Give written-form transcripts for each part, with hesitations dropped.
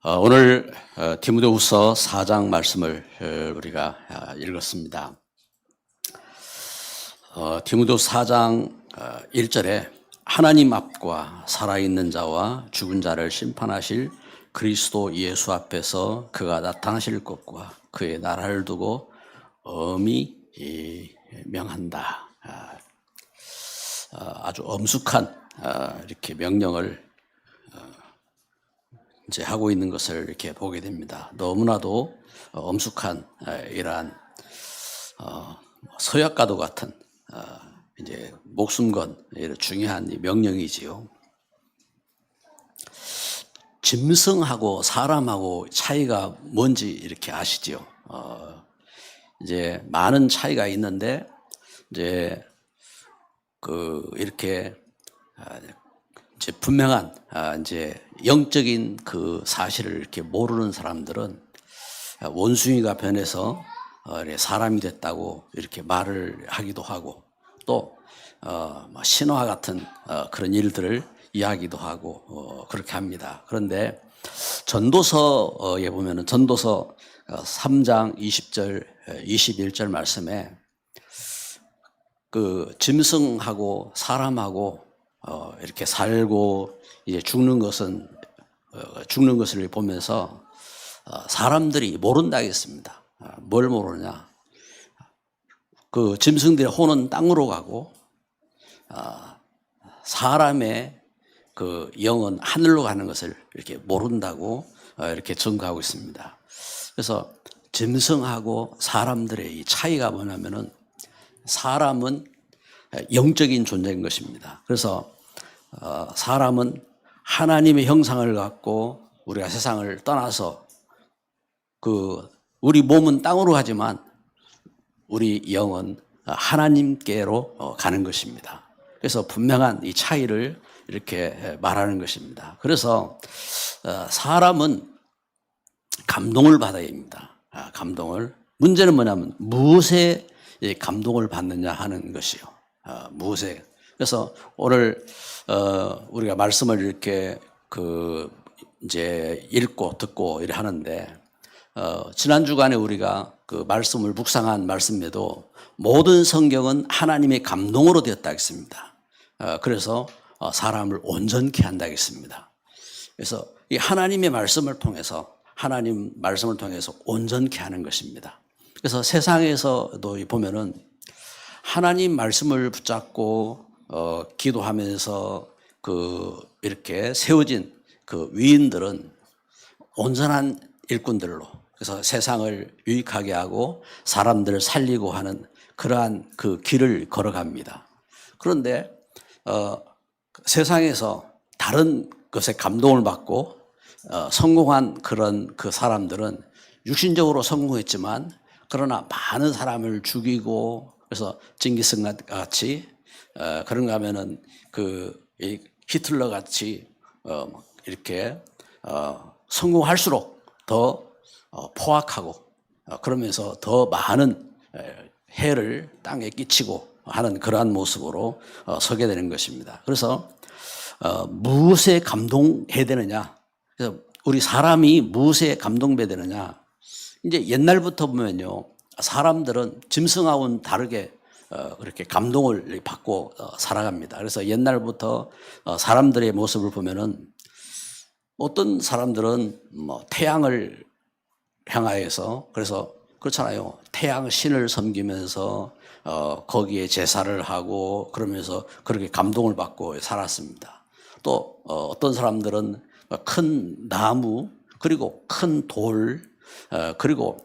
오늘 디모데후서 4장 말씀을 우리가 읽었습니다. 디모데후서 4장 1절에 하나님 앞과 살아있는 자와 죽은 자를 심판하실 그리스도 예수 앞에서 그가 나타나실 것과 그의 나라를 두고 엄히 명한다. 아주 엄숙한 이렇게 명령을 이제 하고 있는 것을 이렇게 보게 됩니다. 너무나도 엄숙한 이러한 서약과도 같은 이제 목숨 건 중요한 명령이지요. 짐승하고 사람하고 차이가 뭔지 이렇게 아시죠? 이제 많은 차이가 있는데 이제 이렇게 이제 분명한 이제 영적인 그 사실을 이렇게 모르는 사람들은 원숭이가 변해서 사람이 됐다고 이렇게 말을 하기도 하고 또 신화 같은 그런 일들을 이야기도 하고 그렇게 합니다. 그런데 전도서에 보면은 전도서 3장 20절 21절 말씀에 그 짐승하고 사람하고 이렇게 살고 이제 죽는 것을 보면서 사람들이 모른다 했습니다. 뭘 모르냐? 그 짐승들의 혼은 땅으로 가고 사람의 그 영은 하늘로 가는 것을 이렇게 모른다고 이렇게 증거하고 있습니다. 그래서 짐승하고 사람들의 이 차이가 뭐냐면은 사람은 영적인 존재인 것입니다. 그래서 사람은 하나님의 형상을 갖고 우리가 세상을 떠나서 우리 몸은 땅으로 가지만 우리 영은 하나님께로 가는 것입니다. 그래서 분명한 이 차이를 이렇게 말하는 것입니다. 그래서 사람은 감동을 받아야 합니다. 감동을. 문제는 뭐냐면 무엇에 감동을 받느냐 하는 것이요. 무엇에. 그래서 오늘 우리가 말씀을 이렇게 이제 읽고 듣고 이래 하는데 지난 주간에 우리가 그 말씀을 묵상한 말씀에도 모든 성경은 하나님의 감동으로 되었다 했습니다. 그래서 사람을 온전케 한다 했습니다. 그래서 이 하나님의 말씀을 통해서 온전케 하는 것입니다. 그래서 세상에서도 보면은 하나님 말씀을 붙잡고 기도하면서 이렇게 세워진 그 위인들은 온전한 일꾼들로 그래서 세상을 유익하게 하고 사람들을 살리고 하는 그러한 그 길을 걸어갑니다. 그런데 세상에서 다른 것에 감동을 받고 성공한 그런 그 사람들은 육신적으로 성공했지만 그러나 많은 사람을 죽이고 그래서 징기스칸 같이 그런가 하면은 히틀러 같이 이렇게 성공할수록 더 포악하고 그러면서 더 많은 해를 땅에 끼치고 하는 그러한 모습으로 서게 되는 것입니다. 그래서 무엇에 감동해야 되느냐? 그래서 우리 사람이 무엇에 감동해야 되느냐? 이제 옛날부터 보면요, 사람들은 짐승하고는 다르게 그렇게 감동을 받고 살아갑니다. 그래서 옛날부터 사람들의 모습을 보면은 어떤 사람들은 태양을 향하여서 그래서 그렇잖아요. 태양 신을 섬기면서 거기에 제사를 하고 그러면서 그렇게 감동을 받고 살았습니다. 또 어떤 사람들은 큰 나무 그리고 큰 돌 그리고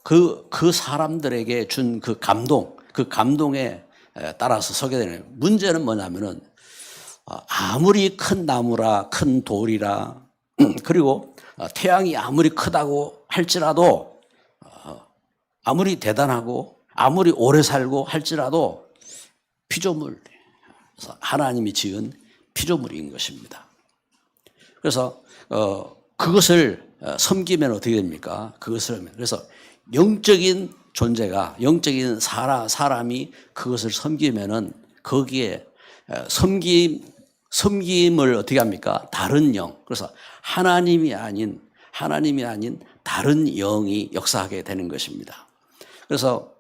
그 사람들에게 준 그 감동에 따라서 서게 되는 문제는 뭐냐면은 아무리 큰 나무라 큰 돌이라 그리고 태양이 아무리 크다고 할지라도 아무리 대단하고 아무리 오래 살고 할지라도 피조물 그래서 하나님이 지은 피조물인 것입니다. 그래서 그것을 섬기면 어떻게 됩니까? 그래서 영적인 존재가 영적인 사람이 그것을 섬기면은 거기에 섬김 섬김을 어떻게 합니까? 다른 영. 그래서 하나님이 아닌 다른 영이 역사하게 되는 것입니다. 그래서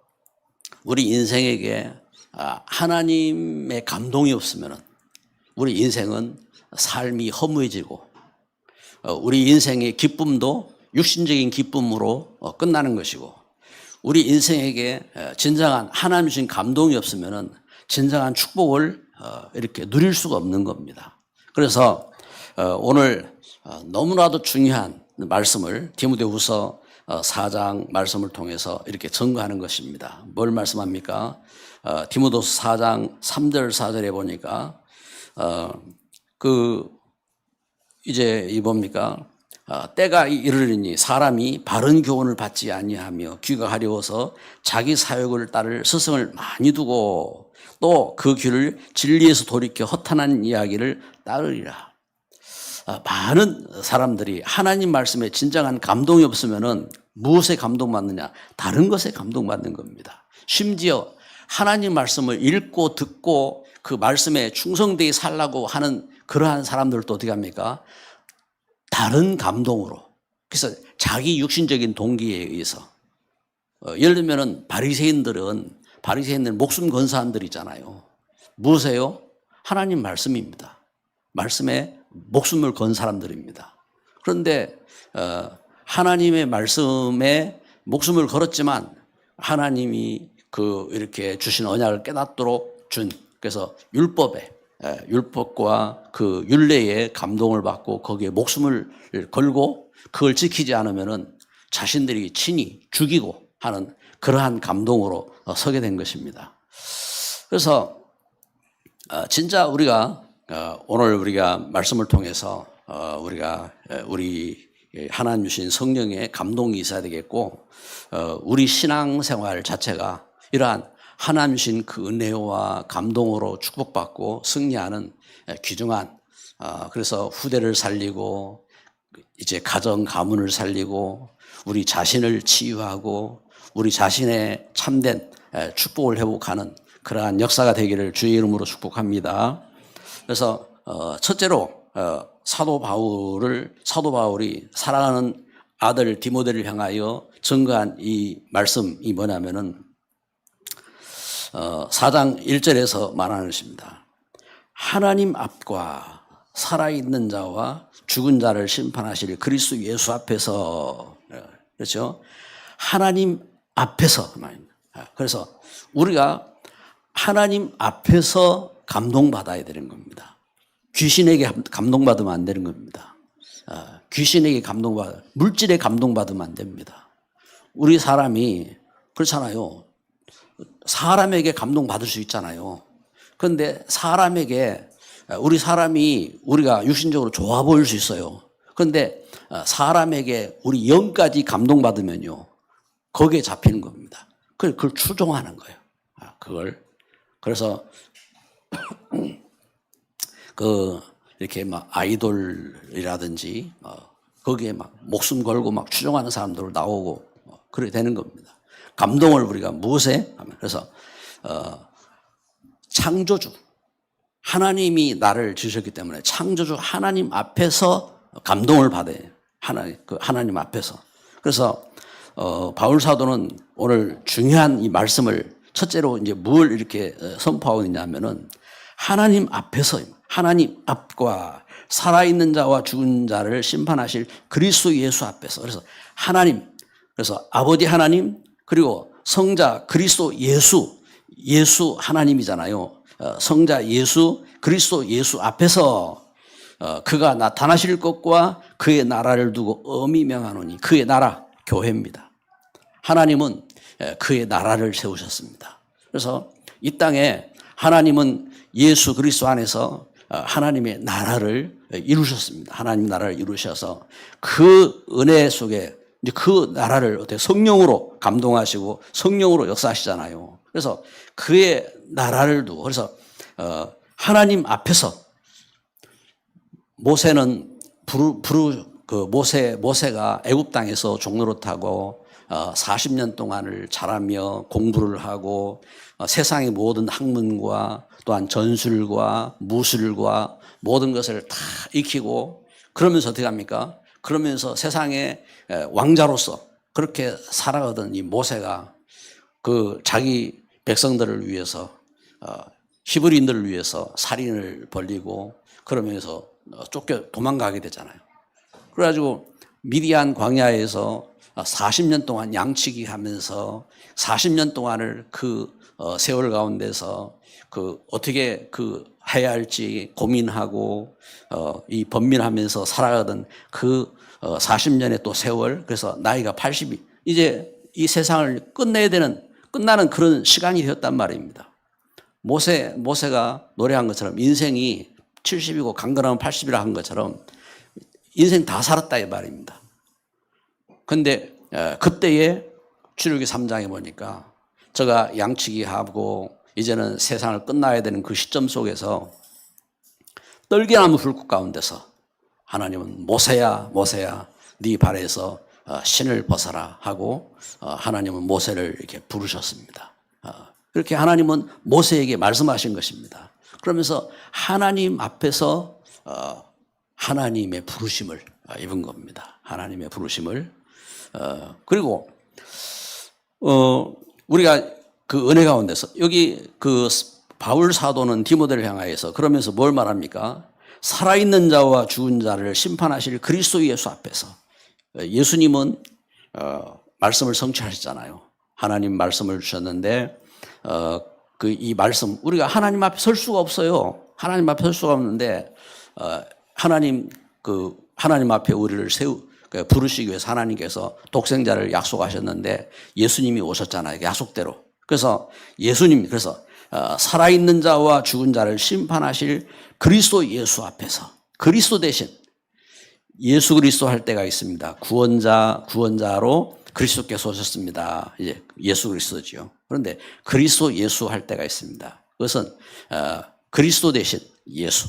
우리 인생에게 하나님의 감동이 없으면 우리 인생은 삶이 허무해지고 우리 인생의 기쁨도 육신적인 기쁨으로 끝나는 것이고 우리 인생에게 진정한 하나님 주신 감동이 없으면 진정한 축복을 이렇게 누릴 수가 없는 겁니다. 그래서 오늘 너무나도 중요한 말씀을 디모데후서 4장 말씀을 통해서 이렇게 증거하는 것입니다. 뭘 말씀합니까? 디모데후서 4장 3절 4절에 보니까 이제 이 뭡니까? 때가 이르리니 사람이 바른 교훈을 받지 아니하며 귀가 가려워서 자기 사욕을 따를 스승을 많이 두고 또 그 귀를 진리에서 돌이켜 허탄한 이야기를 따르리라. 많은 사람들이 하나님 말씀에 진정한 감동이 없으면은 무엇에 감동받느냐? 다른 것에 감동받는 겁니다. 심지어 하나님 말씀을 읽고 듣고 그 말씀에 충성되게 살라고 하는 그러한 사람들도 어떻게 합니까? 다른 감동으로. 그래서 자기 육신적인 동기에 의해서. 예를 들면은 바리새인들 목숨 건 사람들 있잖아요. 무엇이에요? 하나님 말씀입니다. 말씀에 목숨을 건 사람들입니다. 그런데 하나님의 말씀에 목숨을 걸었지만 하나님이 이렇게 주신 언약을 깨닫도록 그래서 율법과 그 율례에 감동을 받고 거기에 목숨을 걸고 그걸 지키지 않으면은 자신들이 친히 죽이고 하는 그러한 감동으로 서게 된 것입니다. 그래서 진짜 우리가 오늘 우리가 말씀을 통해서 우리 하나님 주신 성령의 감동이 있어야 되겠고 우리 신앙생활 자체가 이러한 하나님 주신 그 은혜와 감동으로 축복받고 승리하는 귀중한 그래서 후대를 살리고 이제 가정 가문을 살리고 우리 자신을 치유하고 우리 자신의 참된 축복을 회복하는 그러한 역사가 되기를 주의 이름으로 축복합니다. 그래서 첫째로 사도 바울이 사랑하는 아들 디모데를 향하여 증거한 이 말씀이 뭐냐면은 4장 1절에서 말하는 것입니다. 하나님 앞과 살아있는 자와 죽은 자를 심판하실 그리스도 예수 앞에서, 그렇죠? 하나님 앞에서 말입니다. 그래서 우리가 하나님 앞에서 감동받아야 되는 겁니다. 귀신에게 감동받으면 안 되는 겁니다. 귀신에게 물질에 감동받으면 안 됩니다. 우리 사람이 그렇잖아요. 사람에게 감동받을 수 있잖아요. 그런데 우리가 육신적으로 좋아 보일 수 있어요. 그런데 사람에게 우리 영까지 감동받으면요. 거기에 잡히는 겁니다. 그걸 추종하는 거예요. 그래서 이렇게 막 아이돌이라든지 거기에 막 목숨 걸고 막 추종하는 사람들 나오고 그렇게 되는 겁니다. 감동을 우리가 무엇에 하면 그래서 창조주 하나님이 나를 지으셨기 때문에 창조주 하나님 앞에서 감동을 받아요. 하나님 앞에서. 그래서 바울 사도는 오늘 중요한 이 말씀을 첫째로 이제 뭘 이렇게 선포하고 있냐면은 하나님 앞에서 하나님 앞과 살아있는 자와 죽은 자를 심판하실 그리스도 예수 앞에서 그래서 아버지 하나님 그리고 성자 그리스도 예수 하나님이잖아요. 성자 예수 그리스도 예수 앞에서 그가 나타나실 것과 그의 나라를 두고 엄히 명하노니 그의 나라 교회입니다. 하나님은 그의 나라를 세우셨습니다. 그래서 이 땅에 하나님은 예수 그리스도 안에서 하나님의 나라를 이루셨습니다. 하나님 나라를 이루셔서 그 은혜 속에 이제 그 나라를 어떻게 성령으로 감동하시고 성령으로 역사하시잖아요. 그래서 그의 나라를 두고 그래서 하나님 앞에서 모세는 모세가 애굽 땅에서 종노릇하고 40년 동안을 자라며 공부를 하고 세상의 모든 학문과 또한 전술과 무술과 모든 것을 다 익히고 그러면서 어떻게 합니까? 그러면서 세상의 왕자로서 그렇게 살아가던 이 모세가 그 자기 백성들을 위해서 히브리인들을 위해서 살인을 벌이고 그러면서 쫓겨 도망가게 되잖아요. 그래가지고 미디안 광야에서 40년 동안 양치기 하면서 40년 동안을 그 세월 가운데서 그 어떻게 그 해야 할지 고민하고 이 번민하면서 살아가던 그 40년의 또 세월, 그래서 나이가 80이 이제 이 세상을 끝나는 그런 시간이 되었단 말입니다. 모세가 노래한 것처럼 인생이 70이고 강건하면 80이라 한 것처럼 인생 다 살았다 이 말입니다. 근데 그때에 출애굽기 3장에 보니까 저가 양치기 하고 이제는 세상을 끝나야 되는 그 시점 속에서 떨기나무 불꽃 가운데서 하나님은 모세야 네 발에서 신을 벗어라 하고 하나님은 모세를 이렇게 부르셨습니다. 그렇게 하나님은 모세에게 말씀하신 것입니다. 그러면서 하나님 앞에서 하나님의 부르심을 입은 겁니다. 하나님의 부르심을. 그리고 우리가 그 은혜 가운데서 여기 그 바울 사도는 디모데를 향하여서 그러면서 뭘 말합니까? 살아있는 자와 죽은 자를 심판하실 그리스도 예수 앞에서 예수님은 말씀을 성취하셨잖아요. 하나님 말씀을 주셨는데 그 이 말씀 우리가 하나님 앞에 설 수가 없어요. 하나님 앞에 설 수가 없는데 하나님 앞에 우리를 부르시기 위해서 하나님께서 독생자를 약속하셨는데 예수님이 오셨잖아요. 약속대로. 그래서 그래서 살아있는 자와 죽은 자를 심판하실 그리스도 예수 앞에서 그리스도 대신 예수 그리스도 할 때가 있습니다. 구원자로 그리스도께서 오셨습니다. 이제 예수 그리스도지요. 그런데 그리스도 예수 할 때가 있습니다. 그것은 그리스도 대신 예수.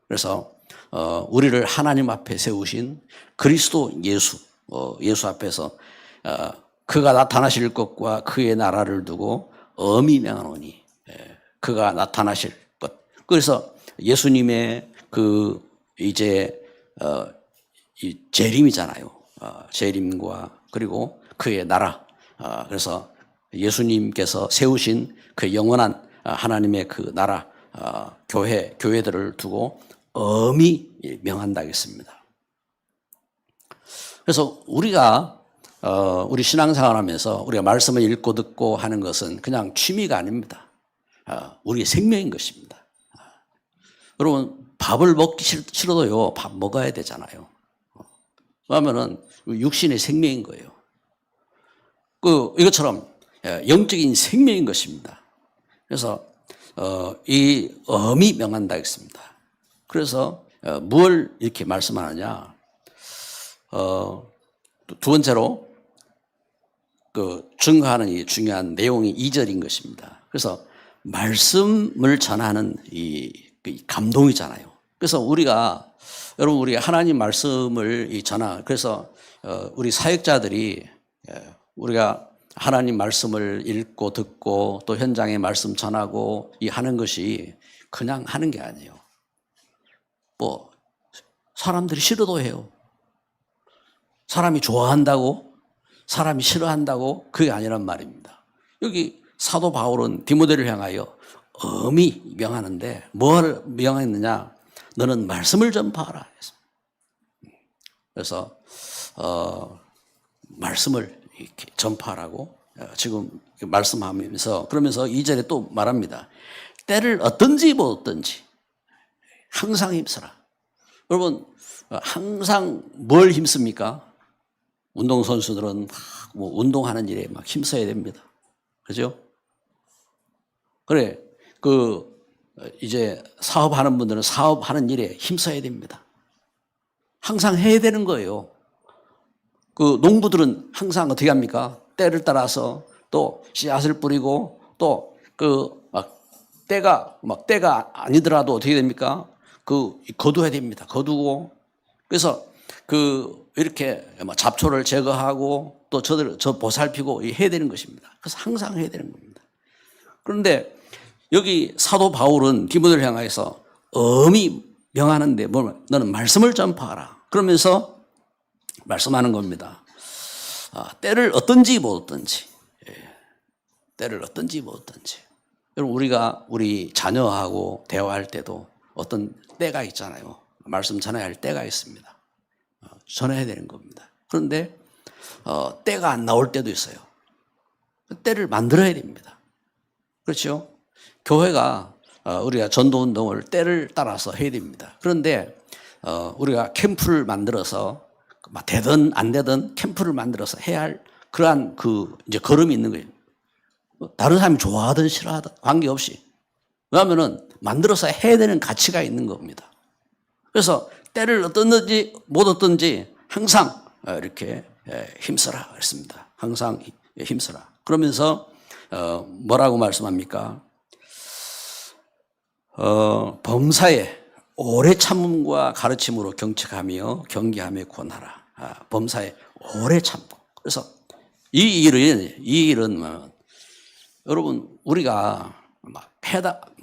그래서 우리를 하나님 앞에 세우신 그리스도 예수 앞에서 그가 나타나실 것과 그의 나라를 두고 엄히 명하노니 그가 나타나실 것. 그래서 예수님의 이제 이 재림이잖아요. 재림과 그리고 그의 나라. 그래서 예수님께서 세우신 그 영원한 하나님의 그 나라 교회들을 두고 엄히 명한다 하겠습니다. 그래서 우리가 우리 신앙생활 하면서 우리가 말씀을 읽고 듣고 하는 것은 그냥 취미가 아닙니다. 우리의 생명인 것입니다. 여러분 밥을 먹기 싫어도요 밥 먹어야 되잖아요. 왜냐하면 육신의 생명인 거예요. 이것처럼 영적인 생명인 것입니다. 그래서 이 엄히 명한다 했습니다. 그래서 뭘 이렇게 말씀하느냐? 두 번째로 증거하는 이 중요한 내용이 2절인 것입니다. 그래서 말씀을 전하는 이 감동이잖아요. 그래서 여러분 우리 하나님 말씀을 그래서 우리 사역자들이 우리가 하나님 말씀을 읽고 듣고 또 현장에 말씀 전하고 하는 것이 그냥 하는 게 아니에요. 사람들이 싫어도 해요. 사람이 좋아한다고, 사람이 싫어한다고 그게 아니란 말입니다. 여기 사도 바울은 디모데를 향하여 엄히 명하는데 뭘 명했느냐? 너는 말씀을 전파하라. 그래서 말씀을 이렇게 전파하라고 지금 말씀하면서 그러면서 2절에 또 말합니다. 때를 어떤지 항상 힘쓰라. 여러분 항상 뭘 힘씁니까? 운동선수들은 운동하는 일에 막 힘써야 됩니다. 그죠? 그래, 이제 사업하는 분들은 사업하는 일에 힘써야 됩니다. 항상 해야 되는 거예요. 농부들은 항상 어떻게 합니까? 때를 따라서 또 씨앗을 뿌리고 또 때가 아니더라도 어떻게 됩니까? 거두어야 됩니다. 거두고. 그래서 이렇게 잡초를 제거하고 또 저 보살피고 해야 되는 것입니다. 그래서 항상 해야 되는 겁니다. 그런데 여기 사도 바울은 디모데를 향해서 엄히 명하는데 너는 말씀을 전파하라. 그러면서 말씀하는 겁니다. 때를 어떤지 못 어떤지. 때를 어떤지 못 어떤지. 여러분 우리가 우리 자녀하고 대화할 때도 어떤 때가 있잖아요. 말씀 전해야 할 때가 있습니다. 전해야 되는 겁니다. 그런데 때가 안 나올 때도 있어요. 때를 만들어야 됩니다. 그렇죠? 교회가 우리가 전도운동을 때를 따라서 해야 됩니다. 그런데 우리가 캠프를 만들어서 되든 안 되든 캠프를 만들어서 해야 할 그러한 이제 걸음이 있는 거예요. 다른 사람이 좋아하든 싫어하든 관계없이. 왜냐하면은 만들어서 해야 되는 가치가 있는 겁니다. 그래서 때를 어떻든지 못 어떤지 항상 이렇게 힘써라 그랬습니다. 항상 힘써라. 그러면서 뭐라고 말씀합니까? 범사에 오래 참음과 가르침으로 경책하며 경계하며 권하라. 범사에 오래 참고. 그래서 이 일은 여러분 우리가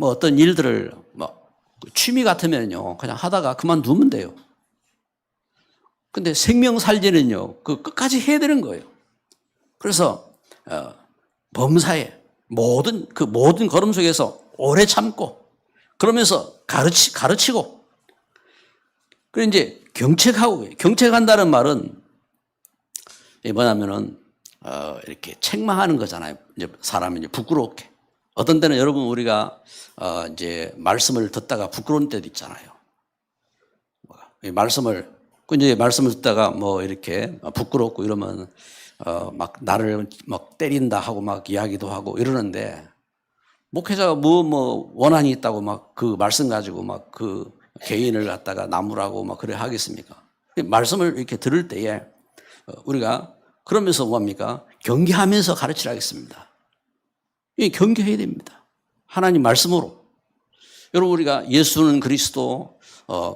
어떤 일들을 취미 같으면요 그냥 하다가 그만두면 돼요. 근데 생명 살리는요 끝까지 해야 되는 거예요. 그래서 범사에 모든 걸음 속에서 오래 참고 그러면서 가르치고 그리고 이제 경책한다는 말은 뭐냐면은 이렇게 책망하는 거잖아요. 이제 사람이 이제 부끄럽게. 어떤 때는 여러분 우리가 이제 말씀을 듣다가 부끄러운 때도 있잖아요. 말씀을 듣다가 이렇게 부끄럽고 이러면 막 나를 막 때린다 하고 막 이야기도 하고 이러는데 목회자가 원한이 있다고 막 그 말씀 가지고 막 그 개인을 갖다가 나무라고 막 그래 하겠습니까? 말씀을 이렇게 들을 때에 우리가 그러면서 뭡니까? 경계하면서 가르치라 하겠습니다. 이 경계해야 됩니다. 하나님 말씀으로. 여러분 우리가 예수는 그리스도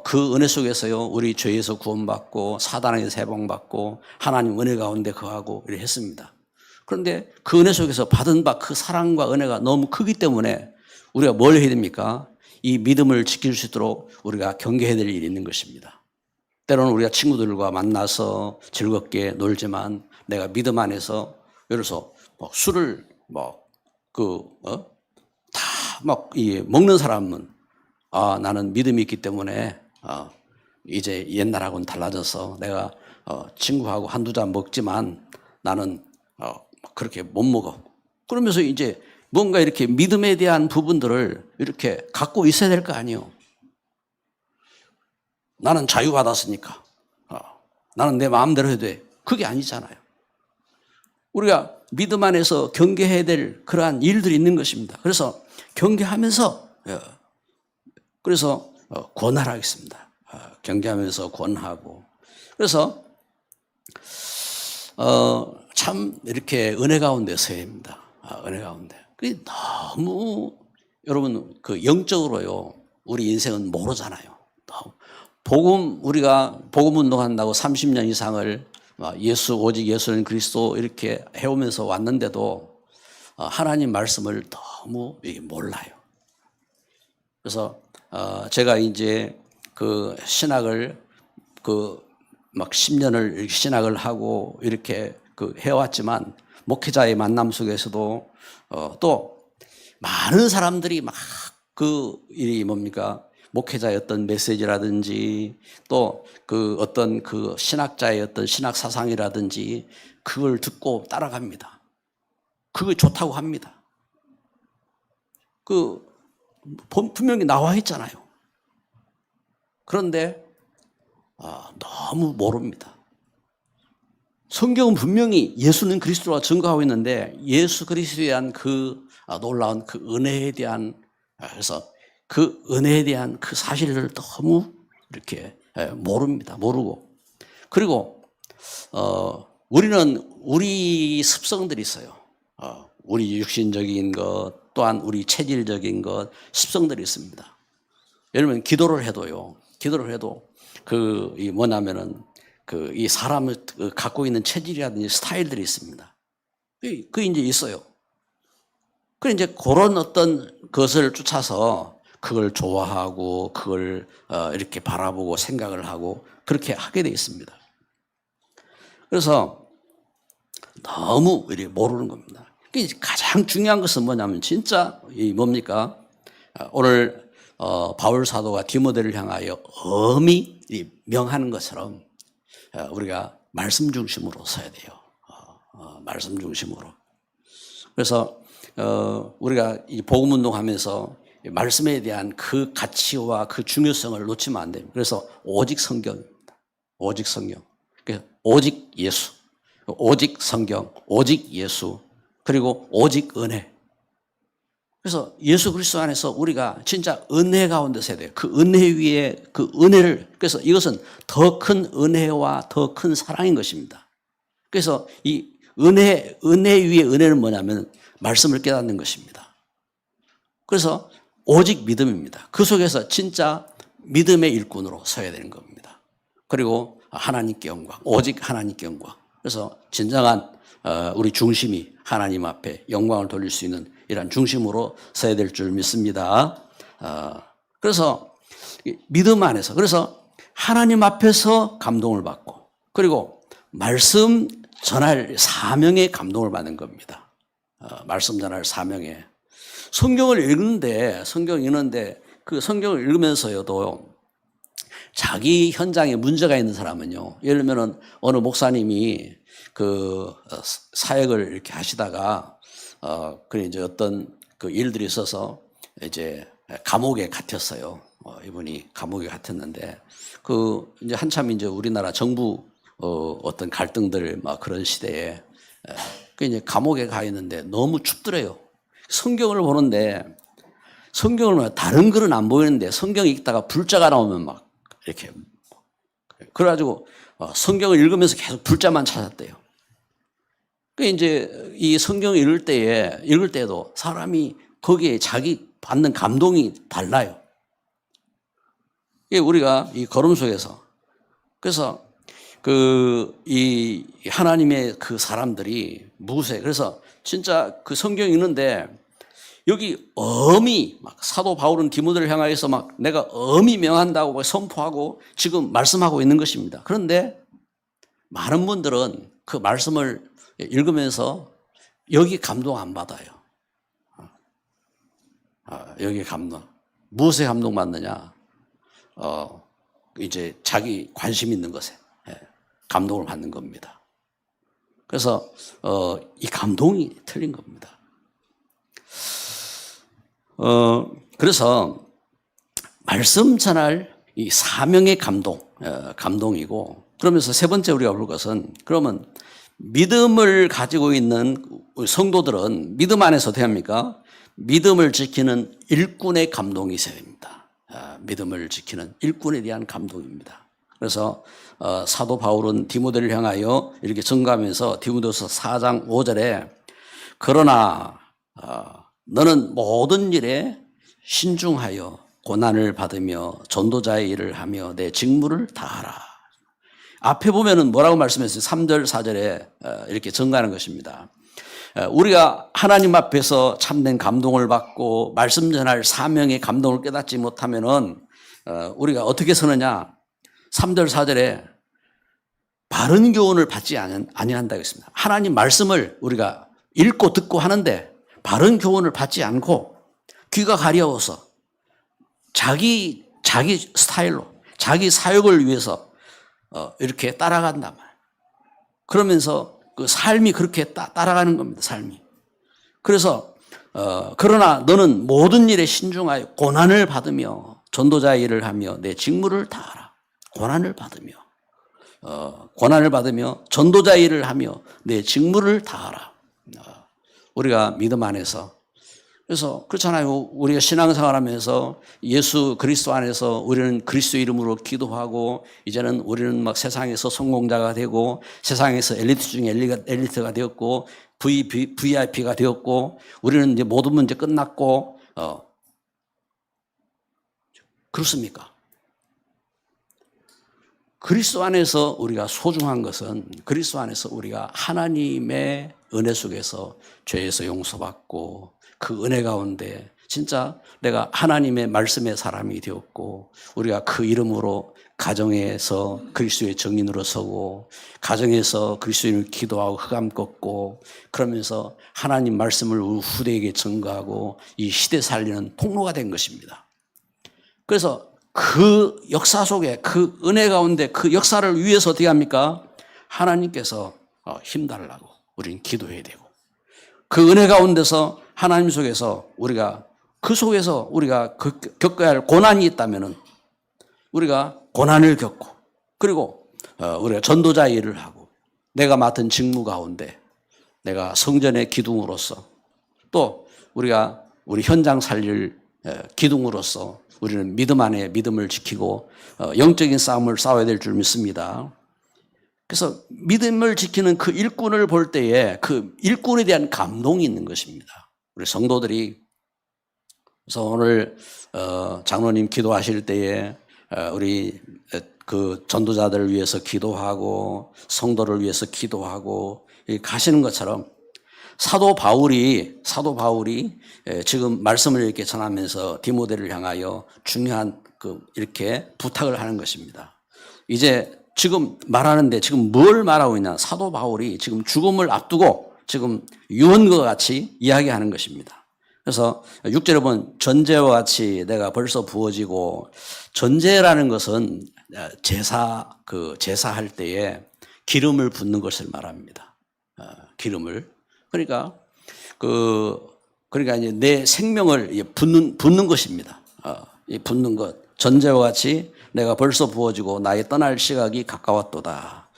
그 은혜 속에서요 우리 죄에서 구원받고 사단에서 해방받고 하나님 은혜 가운데 거하고 이렇게 했습니다. 그런데 그 은혜 속에서 받은 바 그 사랑과 은혜가 너무 크기 때문에 우리가 뭘 해야 됩니까? 이 믿음을 지킬 수 있도록 우리가 경계해야 될 일이 있는 것입니다. 때로는 우리가 친구들과 만나서 즐겁게 놀지만 내가 믿음 안에서 예를 들어서 술을 먹는 사람은 나는 믿음이 있기 때문에 이제 옛날하고는 달라져서 내가 친구하고 한두 잔 먹지만 나는 그렇게 못 먹어. 그러면서 이제 뭔가 이렇게 믿음에 대한 부분들을 이렇게 갖고 있어야 될 거 아니에요. 나는 자유받았으니까. 나는 내 마음대로 해도 돼. 그게 아니잖아요. 우리가 믿음 안에서 경계해야 될 그러한 일들이 있는 것입니다. 그래서 경계하면서 권하라 하겠습니다. 경계하면서 권하고. 그래서 참 이렇게 은혜 가운데 서야 합니다. 은혜 가운데. 그게 너무 여러분 영적으로요 우리 인생은 모르잖아요. 우리가 복음 운동한다고 30년 이상을 오직 예수는 그리스도 이렇게 해오면서 왔는데도 하나님 말씀을 너무 몰라요. 그래서 제가 이제 그 신학을 10년을 신학을 하고 이렇게 해왔지만 목회자의 만남 속에서도 또 많은 사람들이 일이 뭡니까? 목회자의 어떤 메시지라든지 또 어떤 신학자의 어떤 신학 사상이라든지 그걸 듣고 따라갑니다. 그게 좋다고 합니다. 분명히 나와 있잖아요. 그런데 너무 모릅니다. 성경은 분명히 예수는 그리스도라 증거하고 있는데 예수 그리스도에 대한 놀라운 은혜에 대한 그래서 그 은혜에 대한 그 사실을 너무 이렇게 모릅니다. 모르고. 그리고 우리는 우리 습성들이 있어요. 우리 육신적인 것 또한 우리 체질적인 것 습성들이 있습니다. 예를 들면 기도를 해도 뭐냐면은 이 사람을 갖고 있는 체질이라든지 스타일들이 있습니다. 그 이제 있어요. 그 이제 그런 어떤 것을 쫓아서 그걸 좋아하고 그걸 이렇게 바라보고 생각을 하고 그렇게 하게 돼 있습니다. 그래서 너무 이렇게 모르는 겁니다. 가장 중요한 것은 뭐냐면 진짜 뭡니까? 오늘 바울 사도가 디모데를 향하여 엄히 명하는 것처럼 우리가 말씀 중심으로 서야 돼요. 말씀 중심으로. 그래서 우리가 이 복음 운동하면서 말씀에 대한 그 가치와 그 중요성을 놓치면 안 됩니다. 그래서 오직 성경입니다. 오직 성경. 오직 예수. 오직 성경. 오직 예수. 그리고 오직 은혜. 그래서 예수 그리스도 안에서 우리가 진짜 은혜 가운데 서야 돼요. 그 은혜 위에 그 은혜를, 그래서 이것은 더 큰 은혜와 더 큰 사랑인 것입니다. 그래서 이 은혜 위에 은혜는 뭐냐면 말씀을 깨닫는 것입니다. 그래서 오직 믿음입니다. 그 속에서 진짜 믿음의 일꾼으로 서야 되는 겁니다. 그리고 하나님께 영광, 오직 하나님께 영광. 그래서 진정한 우리 중심이 하나님 앞에 영광을 돌릴 수 있는 이런 중심으로 서야 될 줄 믿습니다. 그래서 믿음 안에서, 그래서 하나님 앞에서 감동을 받고, 그리고 말씀 전할 사명에 감동을 받는 겁니다. 말씀 전할 사명에. 성경을 읽는데 그 성경을 읽으면서도 자기 현장에 문제가 있는 사람은요, 예를 들면 어느 목사님이 그 사역을 이렇게 하시다가 그 이제 어떤 그 일들이 있어서 이제 감옥에 갇혔어요. 이분이 감옥에 갇혔는데 그 이제 한참 이제 우리나라 정부 어떤 갈등들 막 그런 시대에 그 이제 감옥에 가 있는데 너무 춥더래요. 성경을 보는데 성경을 다른 글은 안 보이는데 성경 읽다가 불자가 나오면 막 이렇게 그래가지고 성경을 읽으면서 계속 불자만 찾았대요. 그 이제 이 성경을 읽을 때도 사람이 거기에 자기 받는 감동이 달라요. 이게 우리가 이 걸음 속에서 그래서 이 하나님의 그 사람들이 그래서 진짜 그 성경 읽는데 여기 엄히 막 사도 바울은 디모데를 향하여서 막 내가 엄히 명한다고 선포하고 지금 말씀하고 있는 것입니다. 그런데 많은 분들은 그 말씀을 읽으면서 여기 감동 안 받아요. 여기 감동. 무엇에 감동 받느냐? 이제 자기 관심 있는 것에 감동을 받는 겁니다. 그래서 이 감동이 틀린 겁니다. 그래서 말씀 전할 이 사명의 감동이고, 그러면서 세 번째 우리가 볼 것은, 그러면 믿음을 가지고 있는 성도들은 믿음 안에서 어떻게 합니까? 믿음을 지키는 일꾼의 감동이 있어야 됩니다. 믿음을 지키는 일꾼에 대한 감동입니다. 그래서 사도 바울은 디모데를 향하여 이렇게 증거하면서 디모데후서 4장 5절에 그러나 너는 모든 일에 신중하여 고난을 받으며 전도자의 일을 하며 내 직무를 다하라. 앞에 보면은 뭐라고 말씀했어요? 3절 4절에 이렇게 증거하는 것입니다. 우리가 하나님 앞에서 참된 감동을 받고 말씀 전할 사명의 감동을 깨닫지 못하면은 우리가 어떻게 서느냐? 3절 4절에 바른 교훈을 받지 아니한다고 했습니다. 하나님 말씀을 우리가 읽고 듣고 하는데 바른 교훈을 받지 않고 귀가 가려워서 자기 스타일로 자기 사역을 위해서 이렇게 따라간단 말이에요. 그러면서 그 삶이 그렇게 따라가는 겁니다. 삶이. 그래서 그러나 너는 모든 일에 신중하여 고난을 받으며 전도자의 일을 하며 내 직무를 다하라. 고난을 받으며 전도자의 일을 하며 내 직무를 다하라. 우리가 믿음 안에서, 그래서 그렇잖아요. 우리가 신앙생활하면서 예수 그리스도 안에서 우리는 그리스도 이름으로 기도하고 이제는 우리는 막 세상에서 성공자가 되고 세상에서 엘리트 중에 엘리트가 되었고 VIP가 되었고 우리는 이제 모든 문제 끝났고 그렇습니까? 그리스도 안에서 우리가 소중한 것은 그리스도 안에서 우리가 하나님의 은혜 속에서 죄에서 용서받고 그 은혜 가운데 진짜 내가 하나님의 말씀의 사람이 되었고 우리가 그 이름으로 가정에서 그리스도의 증인으로 서고 가정에서 그리스도인을 기도하고 흑암 꺾고 그러면서 하나님 말씀을 우리 후대에게 증거하고 이 시대 살리는 통로가 된 것입니다. 그래서 그 역사 속에 그 은혜 가운데 그 역사를 위해서 어떻게 합니까? 하나님께서 힘달라고 우리는 기도해야 되고 그 은혜 가운데서 하나님 속에서 우리가 그 속에서 우리가 겪어야 할 고난이 있다면은 우리가 고난을 겪고 그리고 우리가 전도자 일을 하고 내가 맡은 직무 가운데 내가 성전의 기둥으로서 또 우리가 우리 현장 살릴 기둥으로서 우리는 믿음 안에 믿음을 지키고 영적인 싸움을 싸워야 될 줄 믿습니다. 그래서 믿음을 지키는 그 일꾼을 볼 때에 그 일꾼에 대한 감동이 있는 것입니다. 우리 성도들이 그래서 오늘 장로님 기도하실 때에 우리 그 전도자들을 위해서 기도하고 성도를 위해서 기도하고 가시는 것처럼 사도 바울이 지금 말씀을 이렇게 전하면서 디모데를 향하여 중요한 이렇게 부탁을 하는 것입니다. 이제 지금 말하는데 지금 뭘 말하고 있냐? 사도 바울이 지금 죽음을 앞두고 지금 유언과 같이 이야기하는 것입니다. 그래서 6절에 보면 전제와 같이 내가 벌써 부어지고 전제라는 것은 제사할 때에 기름을 붓는 것을 말합니다. 기름을. 그러니까 이제 내 생명을 붓는 것입니다. 붓는 것. 전제와 같이 내가 벌써 부어지고 나의 떠날 시각이 가까웠도다.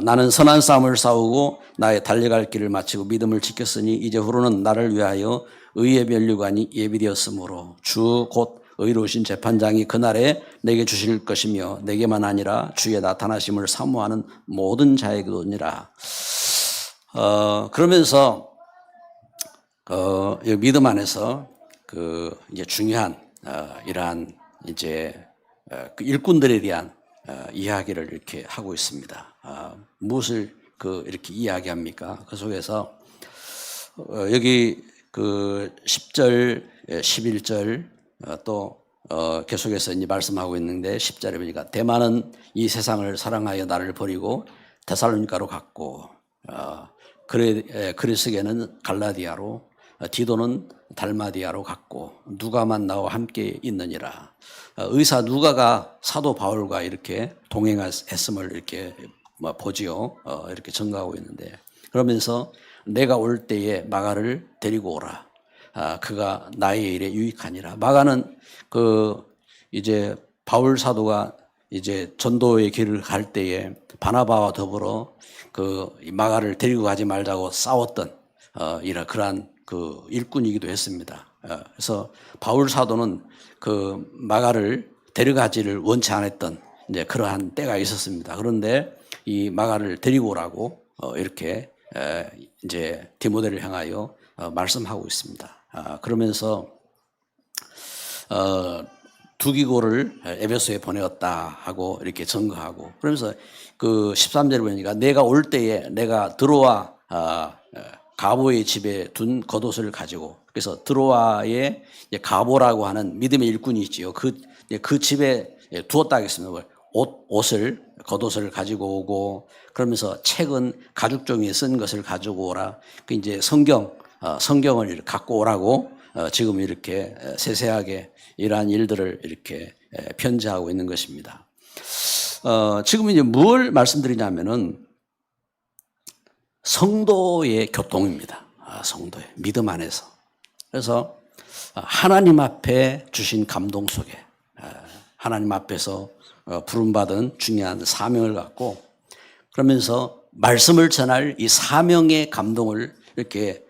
나는 선한 싸움을 싸우고 나의 달려갈 길을 마치고 믿음을 지켰으니 이제 후로는 나를 위하여 의의 면류관이 예비되었으므로 주 곧 의로우신 재판장이 그날에 내게 주실 것이며 내게만 아니라 주의 나타나심을 사모하는 모든 자에게도니라. 그러면서 믿음 안에서 이제 중요한 이러한 이제 그 일꾼들에 대한 이야기를 이렇게 하고 있습니다. 무엇을 이렇게 이야기합니까? 그 속에서 여기 10절, 11절 또 계속해서 이제 말씀하고 있는데 10절에 보니까 대만은 이 세상을 사랑하여 나를 버리고 데살로니가로 갔고 그리스게는 갈라디아로 디도는 달마디아로 갔고 누가만 나와 함께 있느니라. 의사 누가가 사도 바울과 이렇게 동행했음을 이렇게 보지요. 이렇게 증거하고 있는데 그러면서 내가 올 때에 마가를 데리고 오라. 그가 나의 일에 유익하니라. 마가는 이제 바울 사도가 이제 전도의 길을 갈 때에 바나바와 더불어 마가를 데리고 가지 말자고 싸웠던 그러한 일꾼이기도 했습니다. 그래서 바울 사도는 마가를 데려가지를 원치 않았던 이제 그러한 때가 있었습니다. 그런데 이 마가를 데리고 오라고 이렇게 이제 디모데를 향하여 말씀하고 있습니다. 그러면서 두기고를 에베소에 보내었다 하고 이렇게 증거하고 그러면서 13절에 보니까 내가 올 때에 내가 드로아 가보의 집에 둔 겉옷을 가지고 그래서 드로아의 가보라고 하는 믿음의 일꾼이 있지요. 그 집에 두었다 하겠습니다. 겉옷을 가지고 오고 그러면서 책은 가죽종이에 쓴 것을 가지고 오라. 이제 성경을 갖고 오라고 지금 이렇게 세세하게 이러한 일들을 이렇게 편지하고 있는 것입니다. 지금 이제 뭘 말씀드리냐면은 성도의 교통입니다. 성도의 믿음 안에서. 그래서 하나님 앞에 주신 감동 속에 하나님 앞에서 부름받은 중요한 사명을 갖고 그러면서 말씀을 전할 이 사명의 감동을 이렇게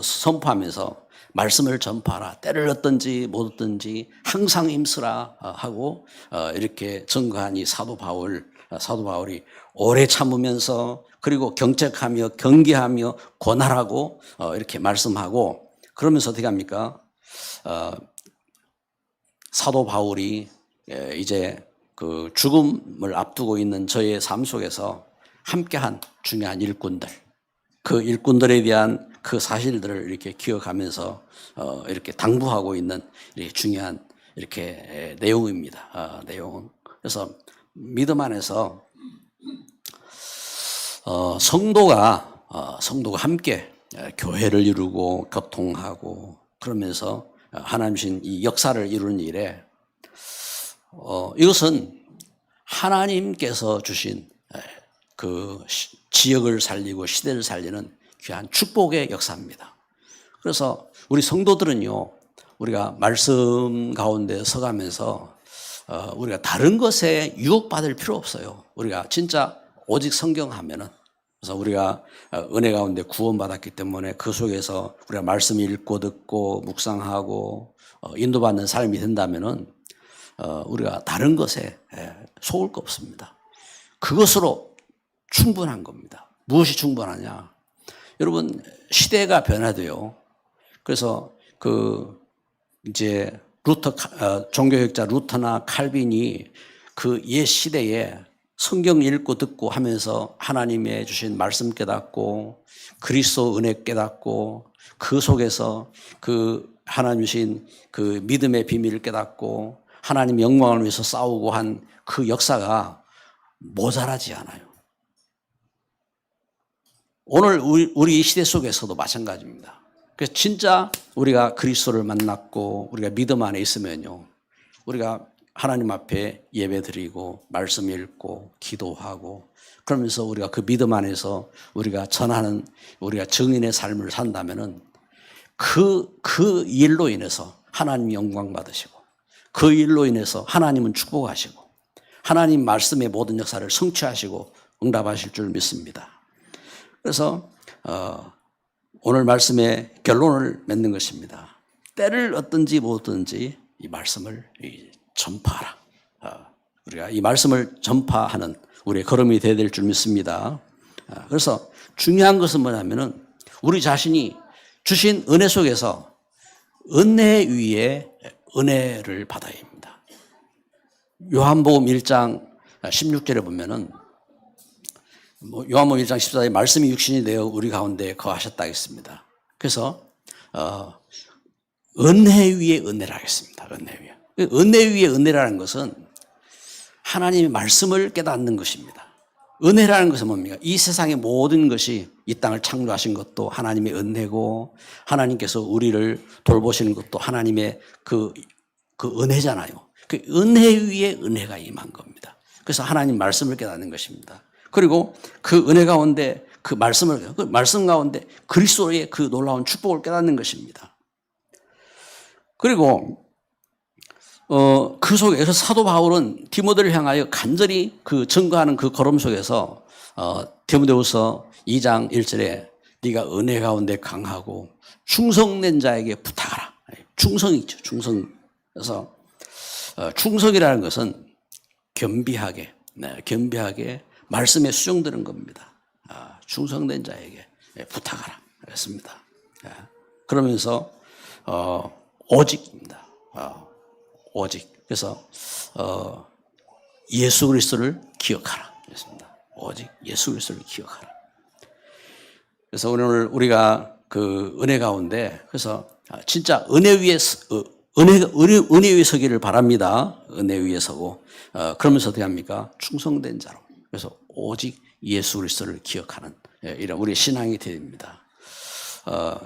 선포하면서 말씀을 전파하라. 때를 얻든지 못 얻든지 항상 힘쓰라 하고 이렇게 증거한 이 사도 바울이 오래 참으면서 그리고 경책하며 경계하며 권하라고 이렇게 말씀하고 그러면서 어떻게 합니까? 사도 바울이 이제 그 죽음을 앞두고 있는 저의 삶 속에서 함께한 중요한 일꾼들, 그 일꾼들에 대한 그 사실들을 이렇게 기억하면서 이렇게 당부하고 있는 이렇게 중요한 이렇게 내용입니다. 내용. 그래서 믿음 안에서 성도가 함께 교회를 이루고 교통하고 그러면서 하나님신 이 역사를 이루는 일에 이것은 하나님께서 주신 그 지역을 살리고 시대를 살리는 귀한 축복의 역사입니다. 그래서 우리 성도들은요, 우리가 말씀 가운데 서가면서 우리가 다른 것에 유혹받을 필요 없어요. 우리가 진짜 오직 성경 하면은, 그래서 우리가 은혜 가운데 구원받았기 때문에 그 속에서 우리가 말씀 읽고 듣고 묵상하고 인도받는 삶이 된다면은 우리가 다른 것에 속을 거 없습니다. 그것으로 충분한 겁니다. 무엇이 충분하냐? 여러분, 시대가 변화돼요. 그래서 이제 종교학자 루터나 칼빈이 그 옛 시대에 성경 읽고 듣고 하면서 하나님의 주신 말씀 깨닫고 그리스도 은혜 깨닫고 그 속에서 그 하나님 주신 그 믿음의 비밀을 깨닫고 하나님 영광을 위해서 싸우고 한 그 역사가 모자라지 않아요. 오늘 우리 이 시대 속에서도 마찬가지입니다. 그래서 진짜 우리가 그리스도를 만났고 우리가 믿음 안에 있으면요, 우리가 하나님 앞에 예배드리고 말씀 읽고 기도하고 그러면서 우리가 그 믿음 안에서 우리가 전하는 우리가 증인의 삶을 산다면은 그 일로 인해서 하나님 영광 받으시고 그 일로 인해서 하나님은 축복하시고 하나님 말씀의 모든 역사를 성취하시고 응답하실 줄 믿습니다. 그래서 오늘 말씀의 결론을 맺는 것입니다. 때를 얻든지 못 얻든지 이 말씀을 전파하라. 우리가 이 말씀을 전파하는 우리의 걸음이 되어야 될 줄 믿습니다. 그래서 중요한 것은 뭐냐면은 우리 자신이 주신 은혜 속에서 은혜 위에 은혜를 받아야 합니다. 요한복음 1장 16절에 보면은 요한복음 1장 14절에 말씀이 육신이 되어 우리 가운데 거하셨다 했습니다. 그래서 은혜 위에 은혜를 하겠습니다. 은혜 위에. 은혜 위에 은혜라는 것은 하나님의 말씀을 깨닫는 것입니다. 은혜라는 것은 뭡니까? 이 세상의 모든 것이 이 땅을 창조하신 것도 하나님의 은혜고 하나님께서 우리를 돌보시는 것도 하나님의 그 은혜잖아요. 그 은혜 위에 은혜가 임한 겁니다. 그래서 하나님 말씀을 깨닫는 것입니다. 그리고 그 은혜 가운데 그 말씀 가운데 그리스도의 그 놀라운 축복을 깨닫는 것입니다. 그리고 그 속에서 사도 바울은 디모데를 향하여 간절히 그 증거하는 그 걸음 속에서 디모데후서 2장 1절에 네가 은혜 가운데 강하고 충성된 자에게 부탁하라. 충성이죠. 충성. 그래서 충성이라는 것은 겸비하게 말씀에 수정되는 겁니다. 충성된 자에게 부탁하라. 그랬습니다. 그러면서 오직입니다. 오직. 그래서 예수 그리스도를 기억하라. 그랬습니다. 오직 예수 그리스도를 기억하라. 그래서 오늘 우리가 그 은혜 가운데 그래서 진짜 은혜 위에 서기를 바랍니다. 은혜 위에 서고 그러면서 어떻게 합니까? 충성된 자로. 그래서 오직 예수 그리스도를 기억하는 이런 우리의 신앙이 됩니다.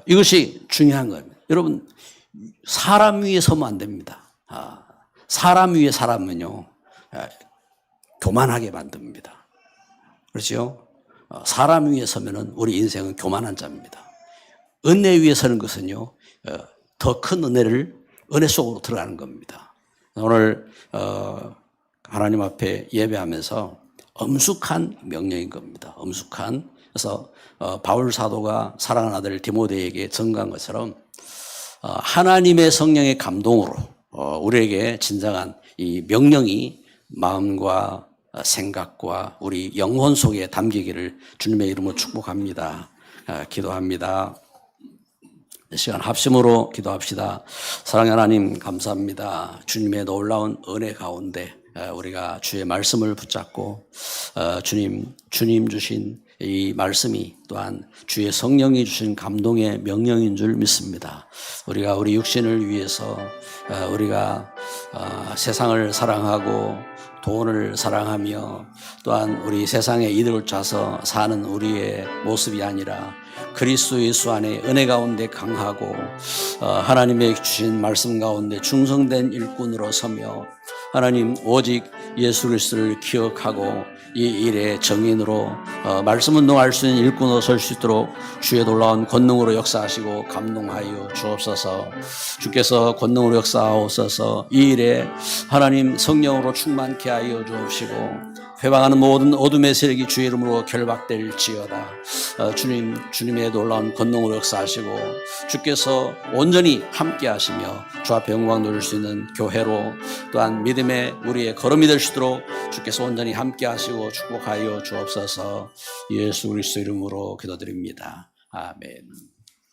이것이 중요한 겁니다. 여러분, 사람 위에 서면 안 됩니다. 사람 위에 사람은요 교만하게 만듭니다. 그렇죠? 사람 위에 서면은 우리 인생은 교만한 자입니다. 은혜 위에 서는 것은요 더 큰 은혜 속으로 들어가는 겁니다. 오늘 하나님 앞에 예배하면서 엄숙한 명령인 겁니다. 엄숙한. 그래서 바울 사도가 사랑하는 아들 디모데에게 증거한 것처럼 하나님의 성령의 감동으로 우리에게 진정한 이 명령이 마음과 생각과 우리 영혼 속에 담기기를 주님의 이름으로 축복합니다. 기도합니다. 이 시간 합심으로 기도합시다. 사랑하는 하나님 감사합니다. 주님의 놀라운 은혜 가운데 우리가 주의 말씀을 붙잡고 주님 주신 이 말씀이 또한 주의 성령이 주신 감동의 명령인 줄 믿습니다. 우리가 우리 육신을 위해서 우리가 세상을 사랑하고 돈을 사랑하며 또한 우리 세상의 이득을 짜서 사는 우리의 모습이 아니라 그리스도 예수 안에 은혜 가운데 강하고 하나님의 주신 말씀 가운데 충성된 일꾼으로 서며 하나님 오직 예수 그리스도를 기억하고 이 일의 정인으로 말씀 운동할 수 있는 일꾼으로 설 수 있도록 주의 놀라운 권능으로 역사하시고 감동하여 주옵소서. 주께서 권능으로 역사하옵소서. 이 일에 하나님 성령으로 충만케 하여 주옵시고 회방하는 모든 어둠의 세력이 주의 이름으로 결박될지어다. 주님의 놀라운 권능으로 역사하시고 주께서 온전히 함께 하시며 주 앞에 영광 돌릴 수 있는 교회로 또한 믿음의 우리의 걸음이 될 수 있도록 주께서 온전히 함께 하시고 축복하여 주옵소서. 예수 그리스도 이름으로 기도드립니다. 아멘.